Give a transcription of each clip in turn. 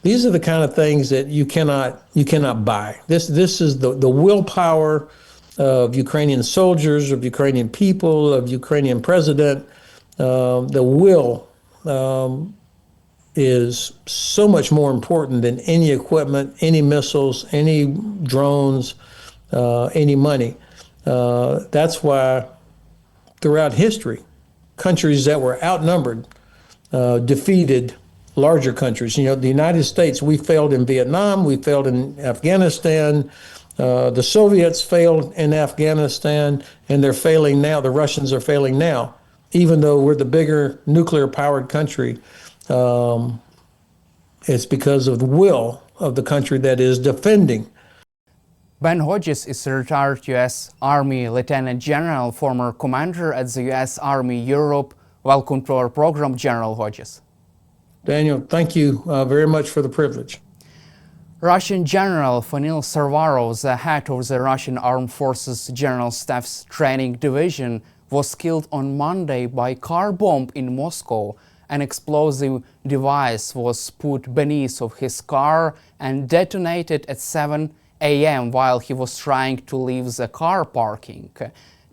These are the kind of things that you cannot buy. This is the willpower of Ukrainian soldiers, of Ukrainian people, of Ukrainian president. The will is so much more important than any equipment, any missiles, any drones, any money. That's why throughout history, countries that were outnumbered defeated larger countries. You know, the United States, we failed in Vietnam, we failed in Afghanistan, the Soviets failed in Afghanistan, and they're failing now. The Russians are failing now, even though we're the bigger nuclear-powered country. It's because of the will of the country that is defending. Ben Hodges is a retired U.S. Army Lieutenant General, former commander at the U.S. Army Europe. Welcome to our program, General Hodges. Daniel, thank you very much for the privilege. Russian General Fanil Sarvarov, the head of the Russian Armed Forces General Staff's Training Division, was killed on Monday by car bomb in Moscow. An explosive device was put beneath of his car and detonated at 7 a.m. while he was trying to leave the car parking.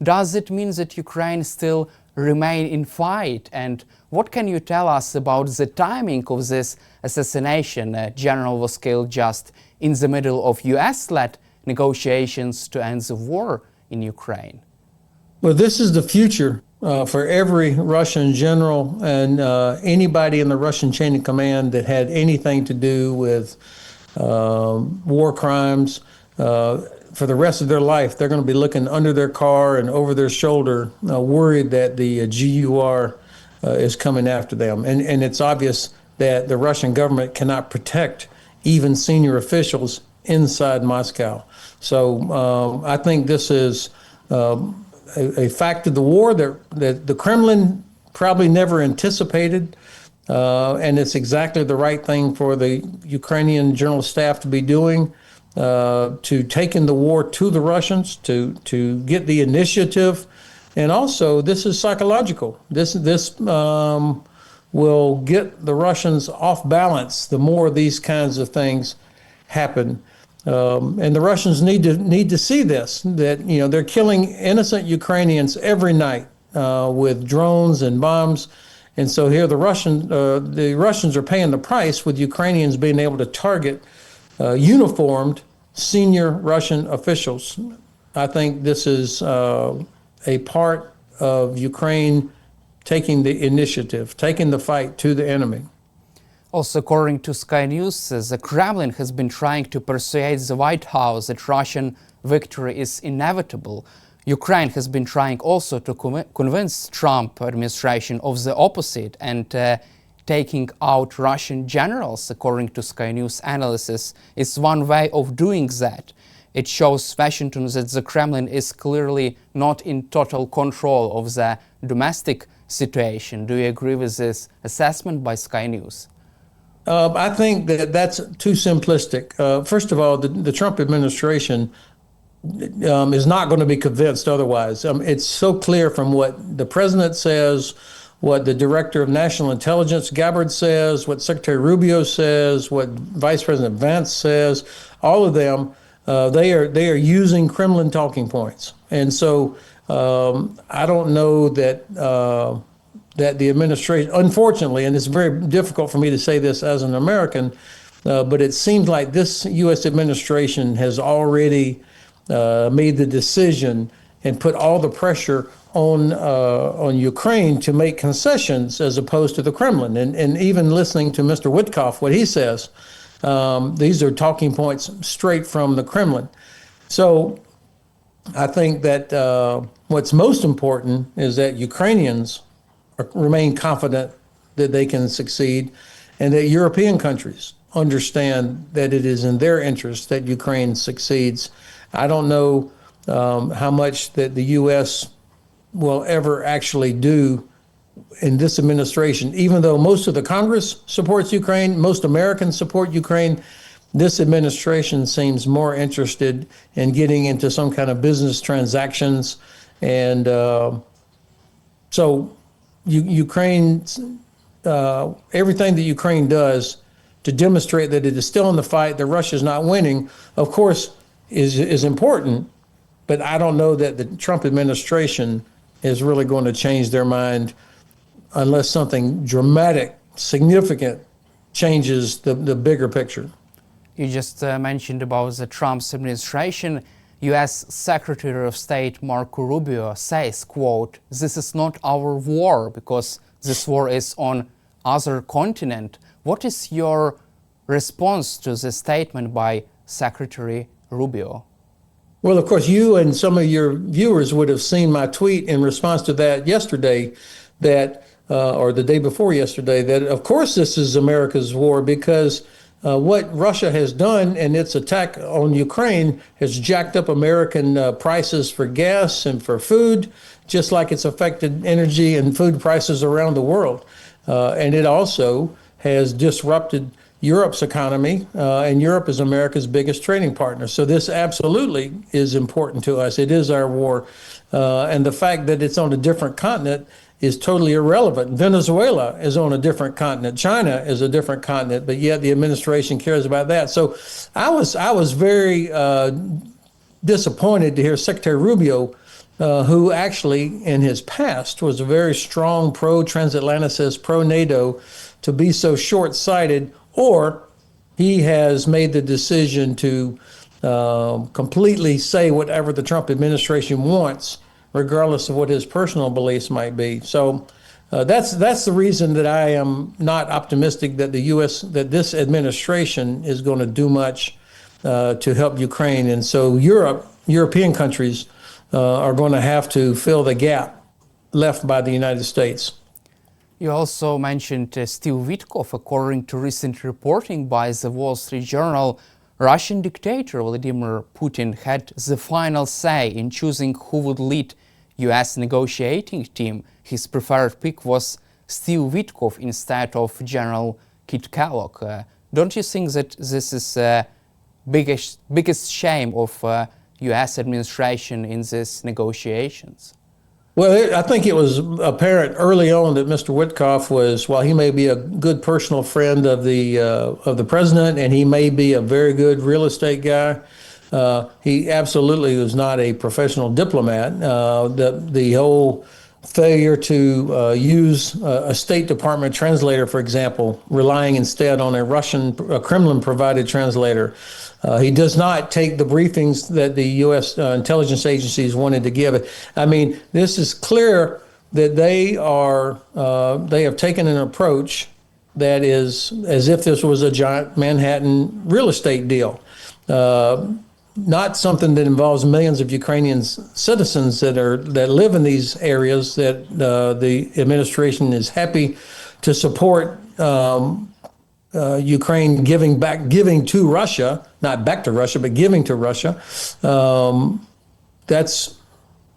Does it mean that Ukraine still remain in fight? And what can you tell us about the timing of this assassination? General was killed just in the middle of US-led negotiations to end the war in Ukraine. Well, this is the future for every Russian general and anybody in the Russian chain of command that had anything to do with war crimes. For the rest of their life, they're going to be looking under their car and over their shoulder, worried that the GUR is coming after them. And it's obvious that the Russian government cannot protect even senior officials inside Moscow. So I think this is a fact of the war that the Kremlin probably never anticipated. And it's exactly the right thing for the Ukrainian General Staff to be doing, to taking the war to the Russians, to get the initiative. And also, this is psychological. This will get the Russians off balance the more these kinds of things happen. And the Russians need to see this, that, you know, they're killing innocent Ukrainians every night with drones and bombs. And so here the Russians are paying the price with Ukrainians being able to target uniformed senior Russian officials. I think this is a part of Ukraine taking the initiative, taking the fight to the enemy. Also, according to Sky News, the Kremlin has been trying to persuade the White House that Russian victory is inevitable. Ukraine has been trying also to convince Trump administration of the opposite, and taking out Russian generals, according to Sky News analysis, is one way of doing that. It shows Washington that the Kremlin is clearly not in total control of the domestic situation. Do you agree with this assessment by Sky News? I think that that's too simplistic. First of all, the Trump administration is not going to be convinced otherwise. It's so clear from what the president says, what the director of national intelligence, Gabbard, says, what Secretary Rubio says, what Vice President Vance says. All of them, they are using Kremlin talking points. And so I don't know that that the administration, unfortunately, and it's very difficult for me to say this as an American, but it seems like this U.S. administration has already made the decision and put all the pressure on Ukraine to make concessions as opposed to the Kremlin. And even listening to Mr. Witkoff, what he says, these are talking points straight from the Kremlin. So I think that what's most important is that Ukrainians remain confident that they can succeed, and that European countries understand that it is in their interest that Ukraine succeeds. I don't know how much that the U.S. will ever actually do in this administration. Even though most of the Congress supports Ukraine, most Americans support Ukraine, this administration seems more interested in getting into some kind of business transactions. And so Ukraine, everything that Ukraine does to demonstrate that it is still in the fight, that Russia is not winning, of course, is important. But I don't know that the Trump administration is really going to change their mind unless something dramatic, significant changes the bigger picture. You just mentioned about the Trump's administration. U.S. Secretary of State Marco Rubio says, quote, "This is not our war because this war is on other continent." What is your response to the statement by Secretary Rubio? Well, of course, you and some of your viewers would have seen my tweet in response to that yesterday, that or the day before yesterday, that of course this is America's war, because what Russia has done in its attack on Ukraine has jacked up American prices for gas and for food, just like it's affected energy and food prices around the world. And it also has disrupted Europe's economy, and Europe is America's biggest trading partner. So this absolutely is important to us. It is our war. And the fact that it's on a different continent is totally irrelevant. Venezuela is on a different continent. China is a different continent, but yet the administration cares about that. So I was very disappointed to hear Secretary Rubio, who actually in his past was a very strong pro-transatlanticist, pro-NATO, to be so short-sighted, or he has made the decision to completely say whatever the Trump administration wants, regardless of what his personal beliefs might be. So that's the reason that I am not optimistic that that this administration is going to do much to help Ukraine. And so European countries are going to have to fill the gap left by the United States. You also mentioned Steve Witkoff. According to recent reporting by the Wall Street Journal, Russian dictator Vladimir Putin had the final say in choosing who would lead U.S. negotiating team. His preferred pick was Steve Witkoff instead of General Kit Kellogg. Don't you think that this is the biggest shame of U.S. administration in these negotiations? Well, I think it was apparent early on that Mr. Witkoff was, while he may be a good personal friend of the president, and he may be a very good real estate guy, he absolutely was not a professional diplomat. The whole failure to use a State Department translator, for example, relying instead on a Kremlin-provided translator. He does not take the briefings that the U.S. Intelligence agencies wanted to give. I mean, this is clear that they have taken an approach that is as if this was a giant Manhattan real estate deal. Not something that involves millions of Ukrainian citizens that live in these areas, that the administration is happy to support Ukraine giving to Russia, not back to Russia, but giving to Russia.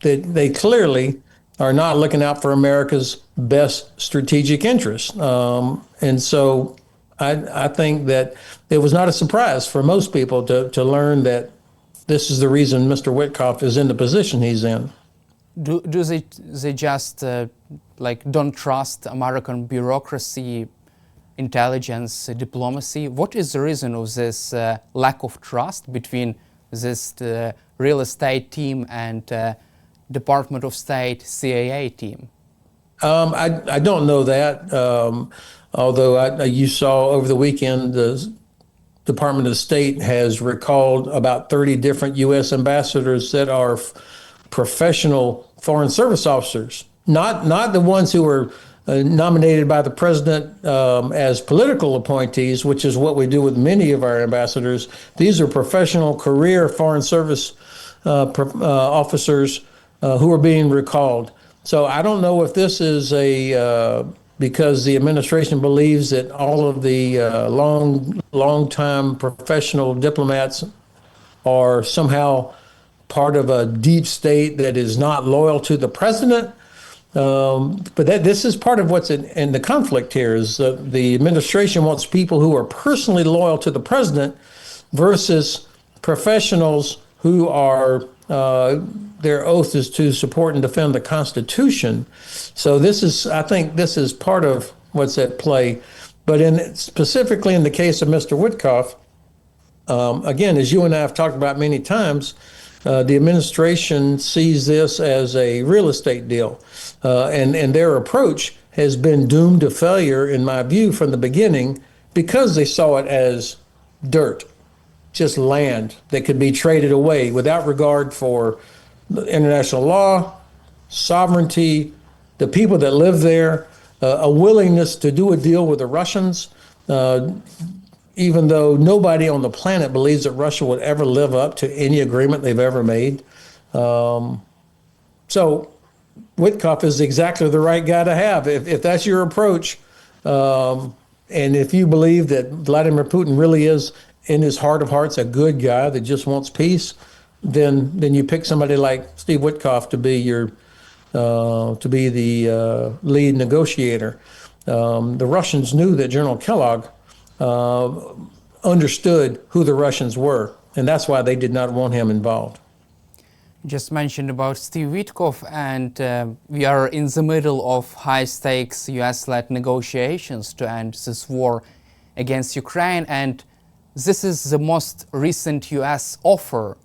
They clearly are not looking out for America's best strategic interests. And so I think that it was not a surprise for most people to learn that this is the reason Mr. Witkoff is in the position he's in. Do they just don't trust American bureaucracy, intelligence, diplomacy? What is the reason of this lack of trust between this real estate team and Department of State CIA team? I don't know that, although you saw over the weekend the Department of State has recalled about 30 different U.S. ambassadors that are professional Foreign Service officers, not the ones who were nominated by the president as political appointees, which is what we do with many of our ambassadors. These are professional career Foreign Service officers who are being recalled. So I don't know if this is because the administration believes that all of the long-time professional diplomats are somehow part of a deep state that is not loyal to the president. But this is part of what's in the conflict here, is the administration wants people who are personally loyal to the president versus professionals who are their oath is to support and defend the Constitution. So I think this is part of what's at play. But specifically in the case of Mr. Witkoff, again, as you and I have talked about many times, the administration sees this as a real estate deal, and their approach has been doomed to failure, in my view, from the beginning, because they saw it as dirt, just land that could be traded away without regard for international law, sovereignty, the people that live there, a willingness to do a deal with the Russians, even though nobody on the planet believes that Russia would ever live up to any agreement they've ever made. So Witkoff is exactly the right guy to have. If that's your approach, and if you believe that Vladimir Putin really is, in his heart of hearts, a good guy that just wants peace, then you pick somebody like Steve Witkoff to be the lead negotiator. The Russians knew that General Kellogg understood who the Russians were, and that's why they did not want him involved. You just mentioned about Steve Witkoff, and we are in the middle of high-stakes US-led negotiations to end this war against Ukraine, and this is the most recent US offer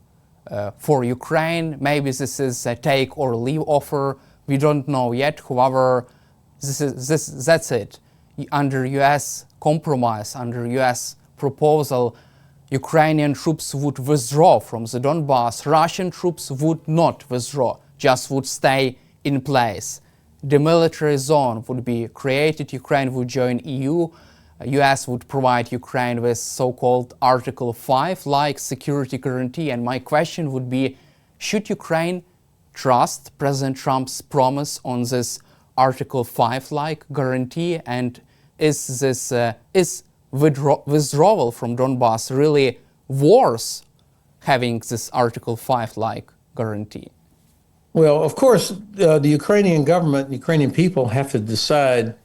for Ukraine. Maybe this is a take or leave offer. We don't know yet. However, that's it. Under US compromise, under US proposal, Ukrainian troops would withdraw from the Donbass. Russian troops would not withdraw, just would stay in place. Demilitarized zone would be created. Ukraine would join EU. US would provide Ukraine with so-called Article 5-like security guarantee. And my question would be, should Ukraine trust President Trump's promise on this Article 5-like guarantee? And is this withdrawal from Donbass really worth having this Article 5-like guarantee? Well, of course, the Ukrainian government, Ukrainian people have to decide,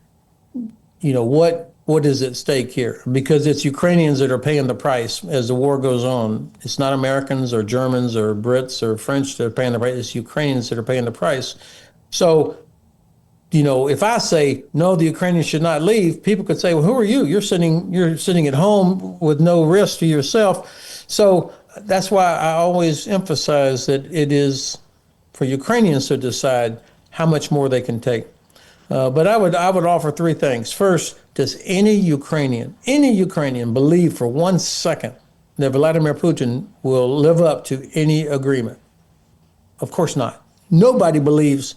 what is at stake here, because it's Ukrainians that are paying the price as the war goes on. It's not Americans or Germans or Brits or French that are paying the price. It's Ukrainians that are paying the price. So, if I say, no, the Ukrainians should not leave, people could say, well, who are you? You're sitting at home with no risk to yourself. So that's why I always emphasize that it is for Ukrainians to decide how much more they can take. But I would offer three things. First, does any Ukrainian believe for 1 second that Vladimir Putin will live up to any agreement? Of course not. Nobody believes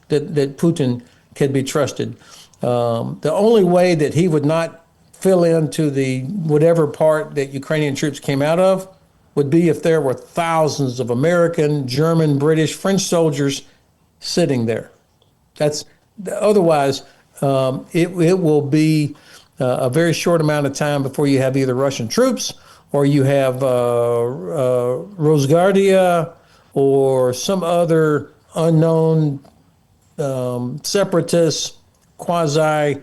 that Putin can be trusted. The only way that he would not fill into the whatever part that Ukrainian troops came out of would be if there were thousands of American, German, British, French soldiers sitting there. Otherwise, it will be a very short amount of time before you have either Russian troops or you have Rosguardia or some other unknown separatist quasi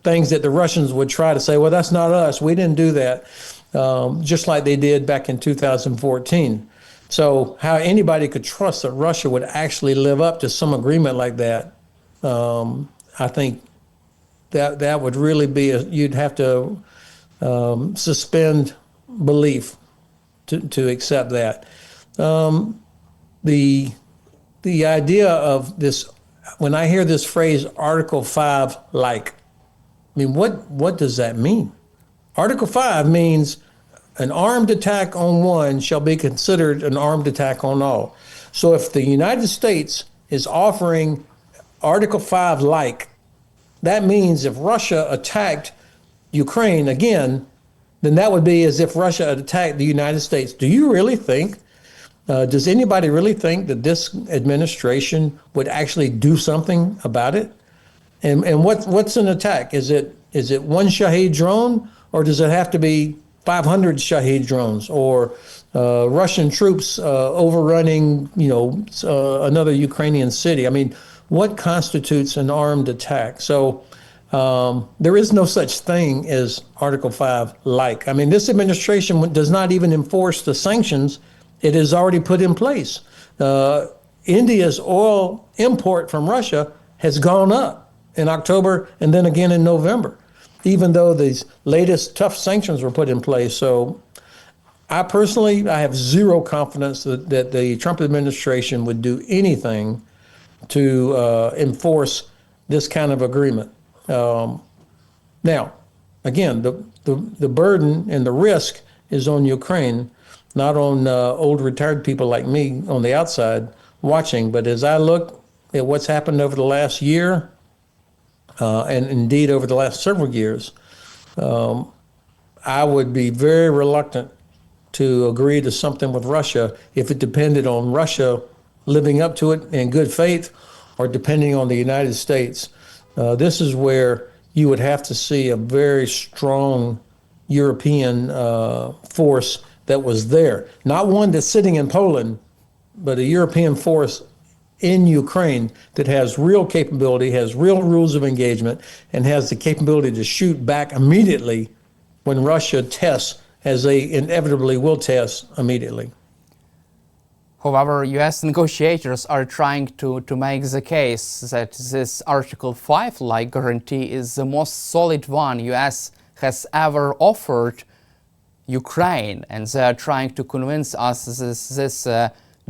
things that the Russians would try to say, well, that's not us. We didn't do that, just like they did back in 2014. So how anybody could trust that Russia would actually live up to some agreement like that, I think that would really be, you'd have to suspend belief to accept that. The idea of this, when I hear this phrase, Article 5-like, I mean, what does that mean? Article 5 means an armed attack on one shall be considered an armed attack on all. So if the United States is offering Article 5-like, that means if Russia attacked Ukraine again, then that would be as if Russia had attacked the United States. Do you really think, does anybody really think that this administration would actually do something about it? And what's an attack? Is it one Shahed drone, or does it have to be 500 Shahed drones, or Russian troops overrunning, another Ukrainian city? I mean, what constitutes an armed attack? So there is no such thing as Article 5-like. I mean, this administration does not even enforce the sanctions it has already put in place. India's oil import from Russia has gone up in October and then again in November, even though these latest tough sanctions were put in place. So I personally, I have zero confidence that the Trump administration would do anything to enforce this kind of agreement. Now, again, the burden and the risk is on Ukraine, not on old retired people like me on the outside watching. But as I look at what's happened over the last year, and indeed over the last several years, I would be very reluctant to agree to something with Russia if it depended on Russia living up to it in good faith or depending on the United States. This is where you would have to see a very strong European force that was there. Not one that's sitting in Poland, but a European force in Ukraine that has real capability, has real rules of engagement, and has the capability to shoot back immediately when Russia tests, as they inevitably will test immediately. However, US negotiators are trying to make the case that this Article 5-like guarantee is the most solid one US has ever offered Ukraine, and they are trying to convince us this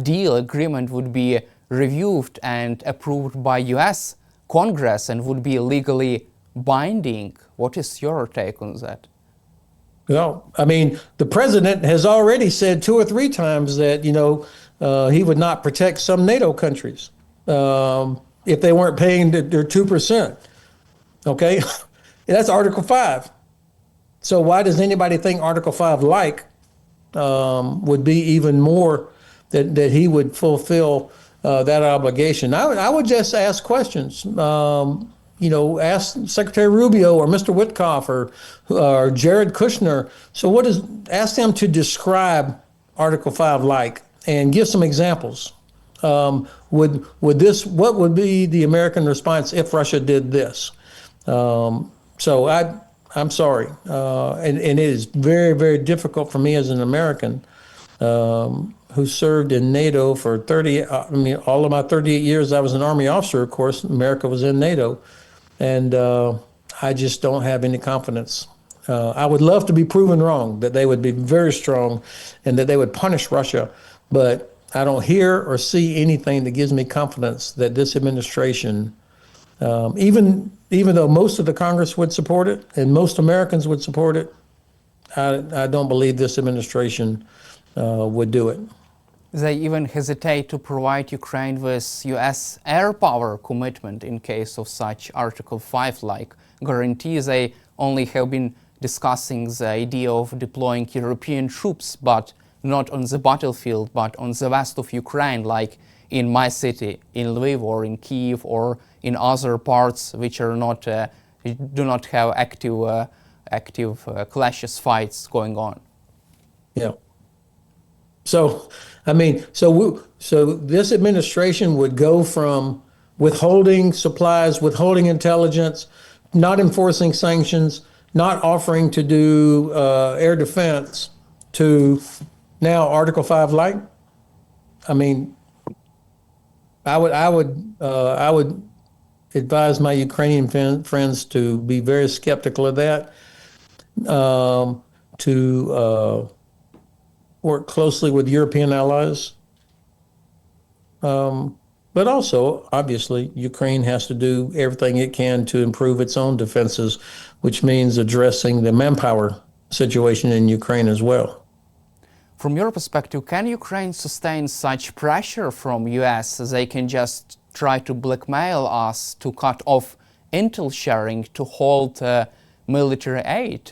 deal agreement would be reviewed and approved by US Congress and would be legally binding. What is your take on that? Well, I mean, the president has already said 2 or 3 times that, he would not protect some NATO countries if they weren't paying their 2%. Okay, that's Article 5. So why does anybody think Article 5-like would be even more that he would fulfill that obligation? I would just ask questions. Ask Secretary Rubio or Mr. Witkoff or Jared Kushner. So ask them to describe Article 5-like and give some examples. What would be the American response if Russia did this? So I'm sorry. And it is very, very difficult for me as an American who served in NATO for all of my 38 years. I was an Army officer, of course. America was in NATO. And I just don't have any confidence. I would love to be proven wrong, that they would be very strong and that they would punish Russia. But I don't hear or see anything that gives me confidence that this administration, even though most of the Congress would support it and most Americans would support it, I don't believe this administration would do it. They even hesitate to provide Ukraine with US air power commitment in case of such Article 5-like guarantee. They only have been discussing the idea of deploying European troops, but not on the battlefield, but on the west of Ukraine, like in my city, in Lviv or in Kyiv or in other parts which are do not have active clashes, fights going on. Yeah. So this administration would go from withholding supplies, withholding intelligence, not enforcing sanctions, not offering to do air defense, to now Article 5-like. I mean, I would advise my Ukrainian friends to be very skeptical of that. To work closely with European allies. But also, obviously, Ukraine has to do everything it can to improve its own defenses, which means addressing the manpower situation in Ukraine as well. From your perspective, can Ukraine sustain such pressure from US? They can just try to blackmail us to cut off intel sharing, to halt military aid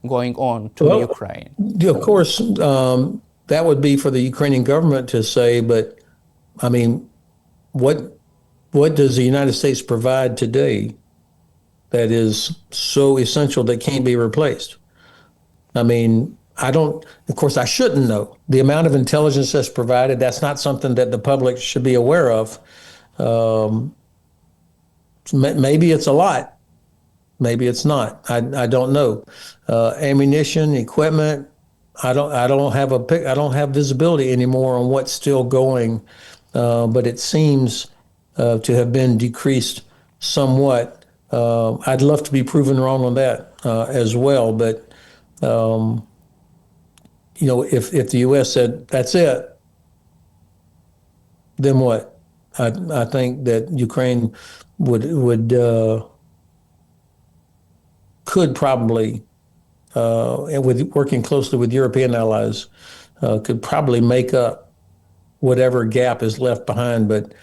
going on to Ukraine? Of course, that would be for the Ukrainian government to say, but I mean, what does the United States provide today that is so essential that can't be replaced? I mean, of course, I shouldn't know the amount of intelligence that's provided. That's not something that the public should be aware of. Maybe it's a lot. Maybe it's not. I don't know. Ammunition, equipment. I don't have visibility anymore on what's still going, but it seems to have been decreased somewhat. I'd love to be proven wrong on that as well. But if the U.S. said that's it, then what? I think that Ukraine would could probably, and with working closely with European allies, could probably make up whatever gap is left behind. But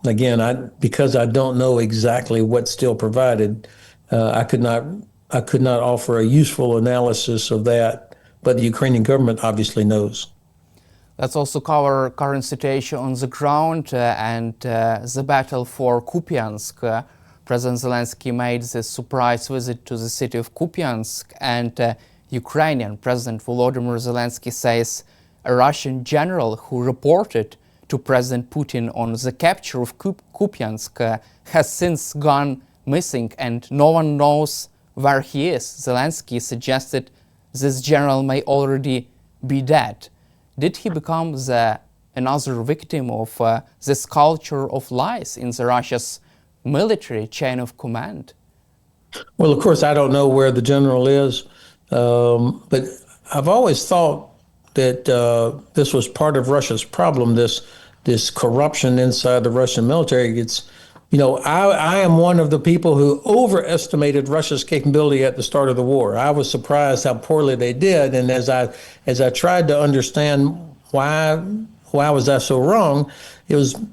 again, because I don't know exactly what's still provided, I could not offer a useful analysis of that. But the Ukrainian government obviously knows. Let's also cover current situation on the ground and the battle for Kupiansk. President Zelensky made the surprise visit to the city of Kupiansk, and Ukrainian President Volodymyr Zelensky says a Russian general who reported to President Putin on the capture of Kupiansk has since gone missing and no one knows where he is. Zelensky suggested this general may already be dead. Did he become another victim of this culture of lies in the Russia's military chain of command? Well, of course, I don't know where the general is, but I've always thought that this was part of Russia's problem. This corruption inside the Russian military. I am one of the people who overestimated Russia's capability at the start of the war. I was surprised how poorly they did, and as I tried to understand why was I so wrong,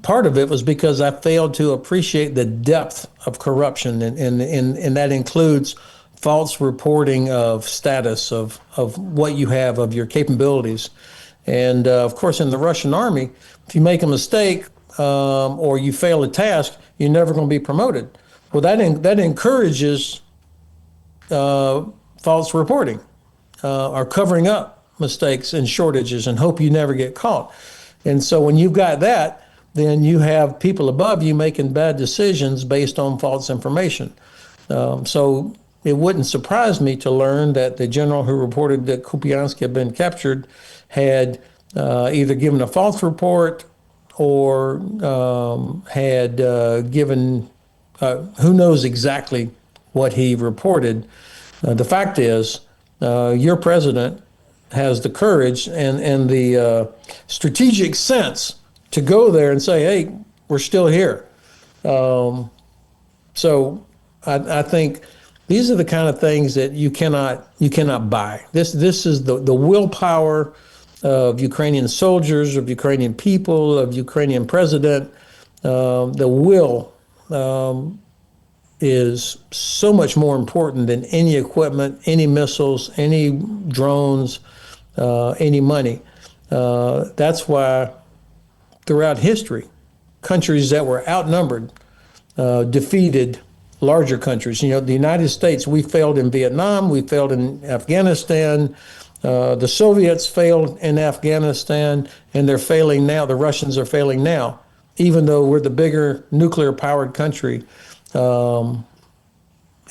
part of it was because I failed to appreciate the depth of corruption, and that includes false reporting of status of what you have, of your capabilities, and of course in the Russian army, if you make a mistake or you fail a task, you're never going to be promoted. Well, that encourages false reporting or covering up mistakes and shortages and hope you never get caught. And so when you've got that, then you have people above you making bad decisions based on false information. So it wouldn't surprise me to learn that the general who reported that Kupiansk had been captured had either given a false report or had given, who knows exactly what he reported. The fact is, your president has the courage and the strategic sense to go there and say, hey, we're still here. So I think these are the kind of things that you cannot buy. This is the willpower of Ukrainian soldiers, of Ukrainian people, of Ukrainian president. The will is so much more important than any equipment, any missiles, any drones, any money. That's why throughout history, countries that were outnumbered defeated larger countries. The United States, we failed in Vietnam, we failed in Afghanistan, the Soviets failed in Afghanistan, and they're failing now. The Russians are failing now, even though we're the bigger nuclear-powered country.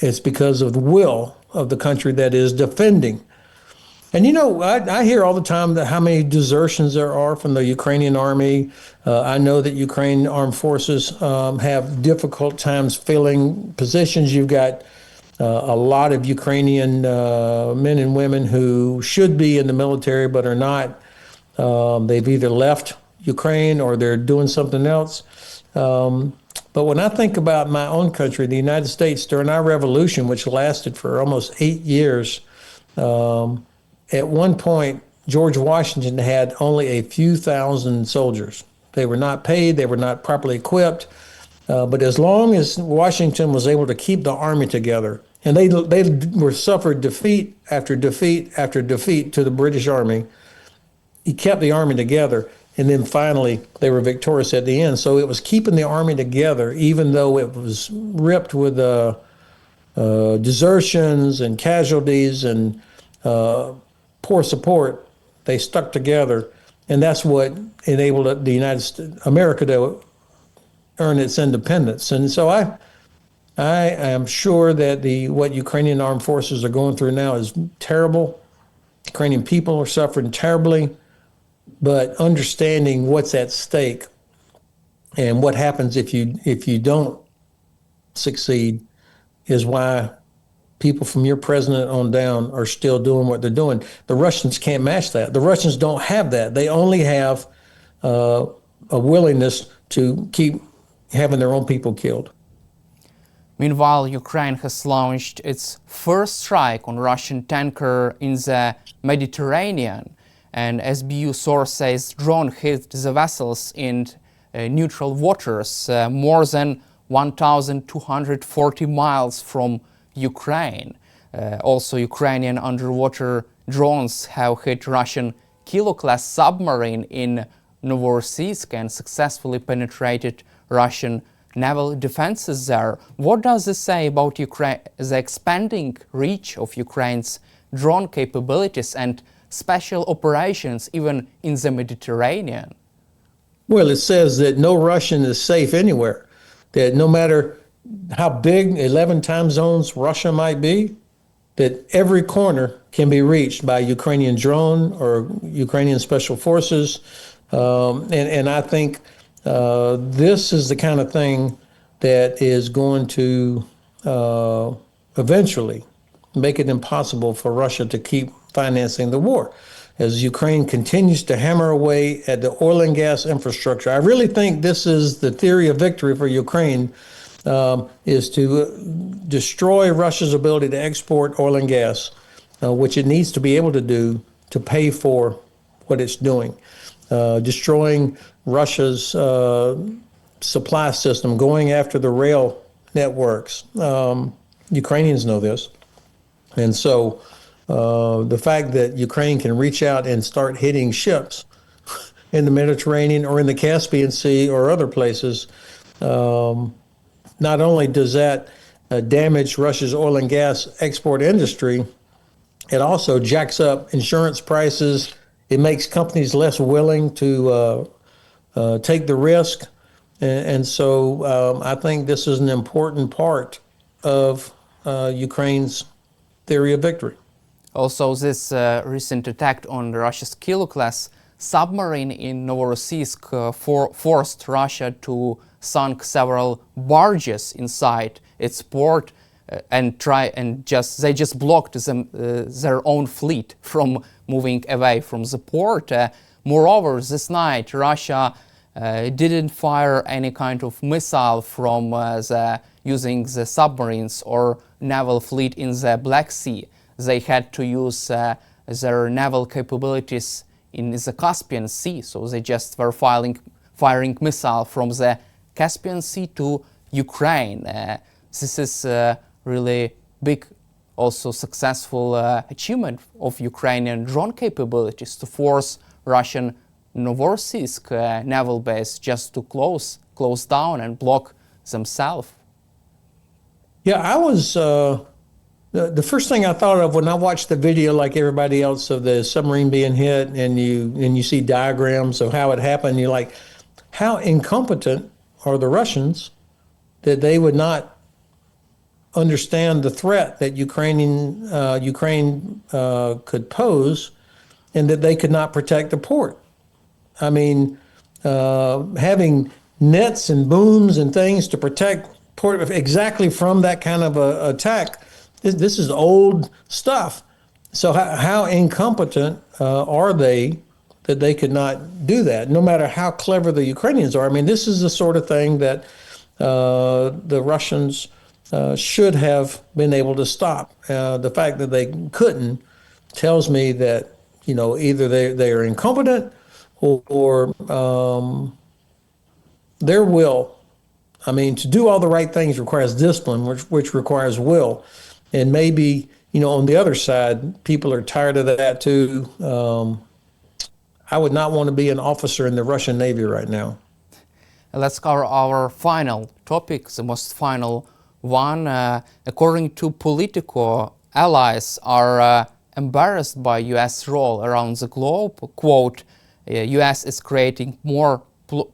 It's because of the will of the country that is defending. And I hear all the time that how many desertions there are from the Ukrainian army. I know that Ukraine armed forces have difficult times filling positions. You've got a lot of Ukrainian men and women who should be in the military but are not. They've either left Ukraine or they're doing something else. But when I think about my own country, the United States, during our revolution, which lasted for almost 8 years, at one point, George Washington had only a few thousand soldiers. They were not paid, they were not properly equipped. But as long as Washington was able to keep the army together, and they were suffered defeat after defeat after defeat to the British Army, he kept the army together, and then finally they were victorious at the end. So it was keeping the army together, even though it was ripped with desertions and casualties and poor support. They stuck together, and that's what enabled America to earn its independence. And so I am sure that what Ukrainian armed forces are going through now is terrible. Ukrainian people are suffering terribly, but understanding what's at stake and what happens if you don't succeed is why people from your president on down are still doing what they're doing. The Russians can't match that. The Russians don't have that. They only have a willingness to keep having their own people killed. Meanwhile, Ukraine has launched its first strike on Russian tanker in the Mediterranean. And SBU source says drone hit the vessels in neutral waters more than 1,240 miles from Ukraine. Also, Ukrainian underwater drones have hit Russian Kilo-class submarine in Novorossiysk and successfully penetrated Russian naval defenses there. What does this say about Ukraine, the expanding reach of Ukraine's drone capabilities and special operations even in the Mediterranean? Well, it says that no Russian is safe anywhere, that no matter how big 11 time zones Russia might be, that every corner can be reached by Ukrainian drone or Ukrainian special forces. And I think this is the kind of thing that is going to eventually make it impossible for Russia to keep financing the war. As Ukraine continues to hammer away at the oil and gas infrastructure, I really think this is the theory of victory for Ukraine, is to destroy Russia's ability to export oil and gas, which it needs to be able to do to pay for what it's doing. Destroying Russia's supply system, going after the rail networks. Ukrainians know this. And so the fact that Ukraine can reach out and start hitting ships in the Mediterranean or in the Caspian Sea or other places, not only does that damage Russia's oil and gas export industry, it also jacks up insurance prices. It makes companies less willing to take the risk. And so I think this is an important part of Ukraine's theory of victory. Also, this recent attack on Russia's Kilo-class submarine in Novorossiysk forced Russia to sink several barges inside its port they just blocked their own fleet from moving away from the port. Moreover, this night Russia didn't fire any kind of missile from using the submarines or naval fleet in the Black Sea. They had to use their naval capabilities in the Caspian Sea, so they just were firing missile from the Caspian Sea to Ukraine. This is really big, also successful achievement of Ukrainian drone capabilities to force Russian Novorossiysk naval base just to close down and block themselves. Yeah, I was the first thing I thought of when I watched the video, like everybody else, of the submarine being hit, and you see diagrams of how it happened. You're like, how incompetent are the Russians that they would not understand the threat that Ukraine could pose, and that they could not protect the port. I mean, having nets and booms and things to protect port exactly from that kind of attack. This is old stuff. So how incompetent are they that they could not do that, no matter how clever the Ukrainians are? I mean, this is the sort of thing that the Russians should have been able to stop. The fact that they couldn't tells me that, either they are incompetent or their will. I mean, to do all the right things requires discipline, which requires will. And maybe, on the other side, people are tired of that too. I would not want to be an officer in the Russian Navy right now. Let's cover our final topic, the most final one. According to Politico, allies are embarrassed by U.S. role around the globe. Quote, U.S. is creating more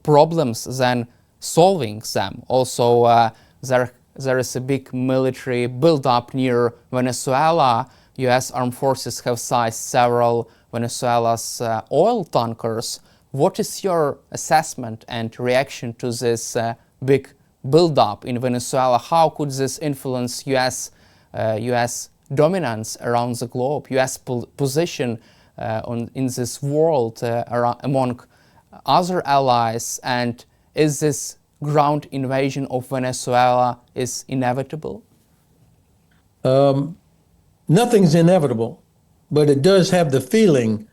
problems than solving them. Also, there is a big military buildup near Venezuela. U.S. armed forces have seized several Venezuela's oil tankers. What is your assessment and reaction to this big build-up in Venezuela. How could this influence U.S. dominance around the globe, U.S. position in this world among other allies? And is this ground invasion of Venezuela is inevitable? Nothing's inevitable, but it does have the feeling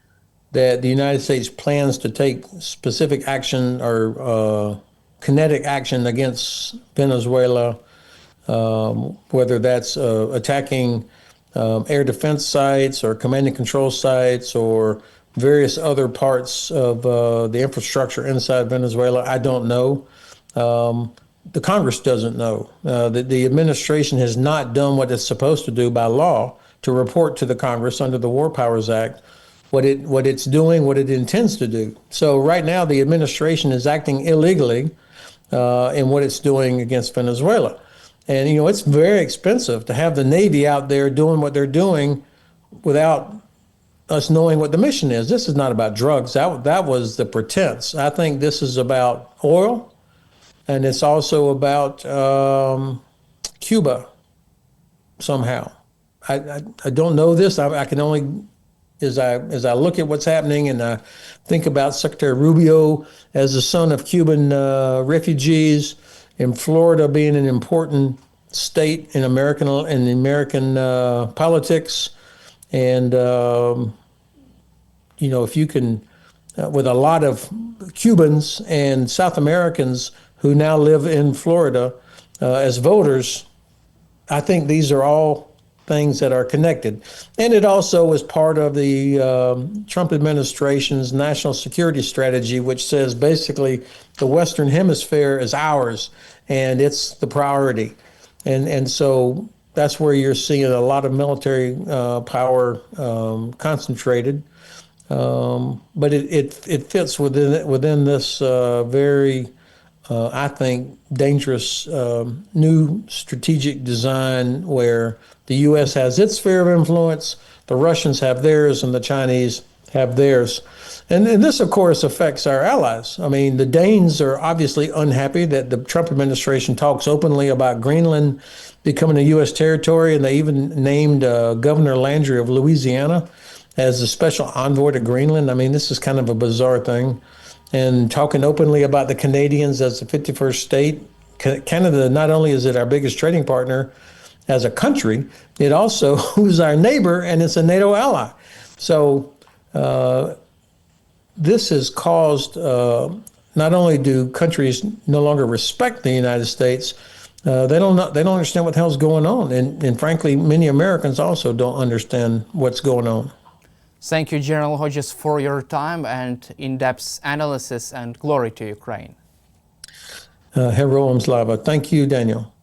that the United States plans to take specific action or kinetic action against Venezuela, whether that's attacking air defense sites or command and control sites or various other parts of the infrastructure inside Venezuela. I don't know. The Congress doesn't know. The administration has not done what it's supposed to do by law to report to the Congress under the War Powers Act what it's doing, what it intends to do. So right now, the administration is acting illegally in what it's doing against Venezuela. And, it's very expensive to have the Navy out there doing what they're doing without us knowing what the mission is. This is not about drugs. That was the pretense. I think this is about oil, and it's also about Cuba somehow. I don't know this. I can only, as I look at what's happening and I think about Secretary Rubio as the son of Cuban refugees, in Florida being an important state in American politics, and if you can, with a lot of Cubans and South Americans who now live in Florida as voters, I think these are all things that are connected. And it also was part of the Trump administration's national security strategy, which says basically the Western Hemisphere is ours and it's the priority. And so that's where you're seeing a lot of military power concentrated. But it fits within this very, I think, dangerous new strategic design where the U.S. has its sphere of influence, the Russians have theirs, and the Chinese have theirs. And this, of course, affects our allies. I mean, the Danes are obviously unhappy that the Trump administration talks openly about Greenland becoming a U.S. territory, and they even named Governor Landry of Louisiana as the special envoy to Greenland. I mean, this is kind of a bizarre thing. And talking openly about the Canadians as the 51st state. Canada, not only is it our biggest trading partner as a country, it also is our neighbor, and it's a NATO ally. So this has caused, not only do countries no longer respect the United States, they don't understand what the hell's going on. And frankly, many Americans also don't understand what's going on. Thank you, General Hodges, for your time and in-depth analysis, and glory to Ukraine. Heroam Slava. Thank you, Daniel.